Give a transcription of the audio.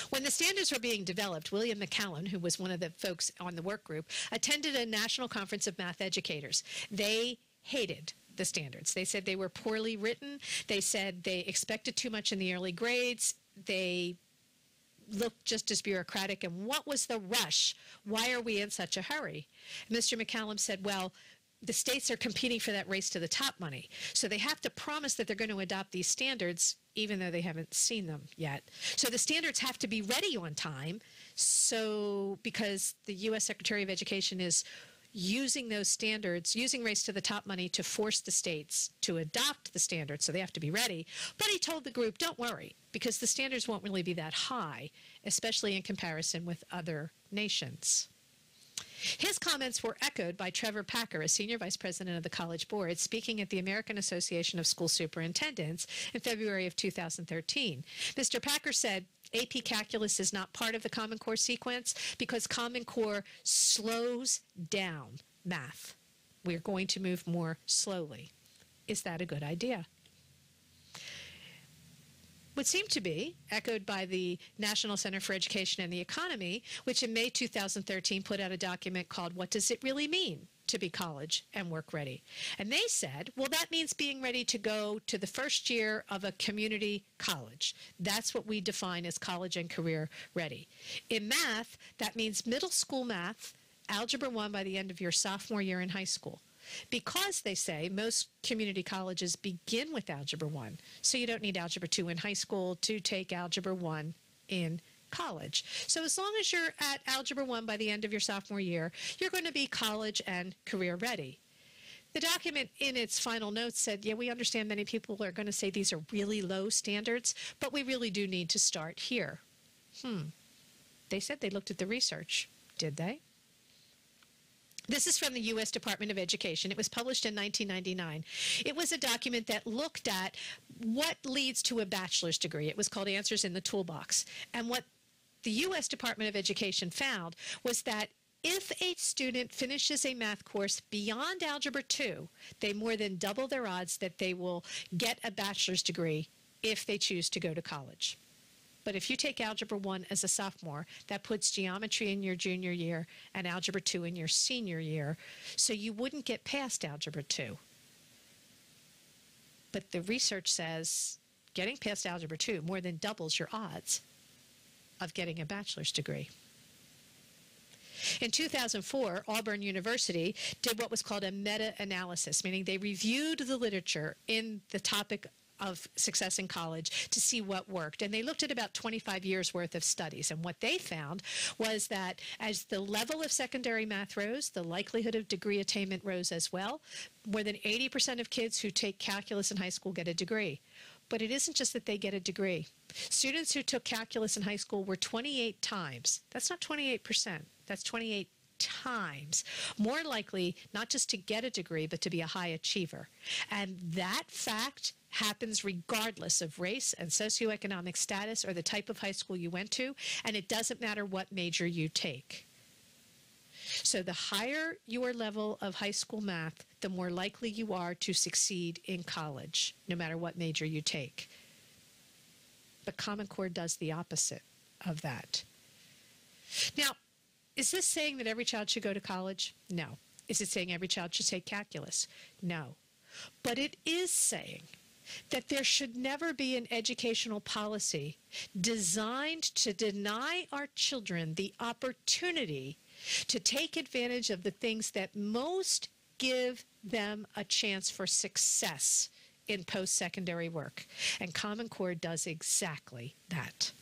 When the standards were being developed, William McCallum, who was one of the folks on the work group, attended a national conference of math educators. They hated the standards. They said they were poorly written. They said they expected too much in the early grades. They looked just as bureaucratic. And what was the rush? Why are we in such a hurry? Mr. McCallum said, well, the states are competing for that race to the top money. So they have to promise that they're going to adopt these standards even though they haven't seen them yet. So the standards have to be ready on time. So because the U.S. Secretary of Education is using those standards, using race to the top money to force the states to adopt the standards, so they have to be ready. But he told the group, don't worry, because the standards won't really be that high, especially in comparison with other nations. His comments were echoed by Trevor Packer, a senior vice president of the College Board, speaking at the American Association of School Superintendents in February of 2013. Mr. Packer said, AP Calculus is not part of the Common Core sequence because Common Core slows down math. We're going to move more slowly. Is that a good idea? Would seem to be echoed by the National Center for Education and the Economy, which in May 2013 put out a document called What Does It Really Mean to be College and Work Ready? And they said, well, that means being ready to go to the first year of a community college. That's what we define as college and career ready. In math, that means middle school math, Algebra 1 by the end of your sophomore year in high school. Because they say most community colleges begin with Algebra 1, so you don't need Algebra 2 in high school to take Algebra 1 in college. So as long as you're at Algebra 1 by the end of your sophomore year, you're going to be college and career ready. The document in its final notes said, yeah, we understand many people are going to say these are really low standards, but we really do need to start here. They said they looked at the research. Did they? This is from the U.S. Department of Education. It was published in 1999. It was a document that looked at what leads to a bachelor's degree. It was called Answers in the Toolbox. And what the U.S. Department of Education found was that if a student finishes a math course beyond Algebra 2, they more than double their odds that they will get a bachelor's degree if they choose to go to college. But if you take Algebra 1 as a sophomore, that puts geometry in your junior year and Algebra 2 in your senior year, so you wouldn't get past Algebra 2. But the research says getting past Algebra 2 more than doubles your odds of getting a bachelor's degree. In 2004, Auburn University did what was called a meta-analysis, meaning they reviewed the literature in the topic of success in college to see what worked. And they looked at about 25 years worth of studies. And what they found was that as the level of secondary math rose, the likelihood of degree attainment rose as well. More than 80% of kids who take calculus in high school get a degree. But it isn't just that they get a degree. Students who took calculus in high school were 28 times. That's not 28%. That's 28 times more likely not just to get a degree, but to be a high achiever. And that fact happens regardless of race and socioeconomic status or the type of high school you went to, and it doesn't matter what major you take. So the higher your level of high school math, the more likely you are to succeed in college, no matter what major you take. But Common Core does the opposite of that. Now, is this saying that every child should go to college? No. Is it saying every child should take calculus? No. But it is saying that there should never be an educational policy designed to deny our children the opportunity to take advantage of the things that most give them a chance for success in post-secondary work. And Common Core does exactly that.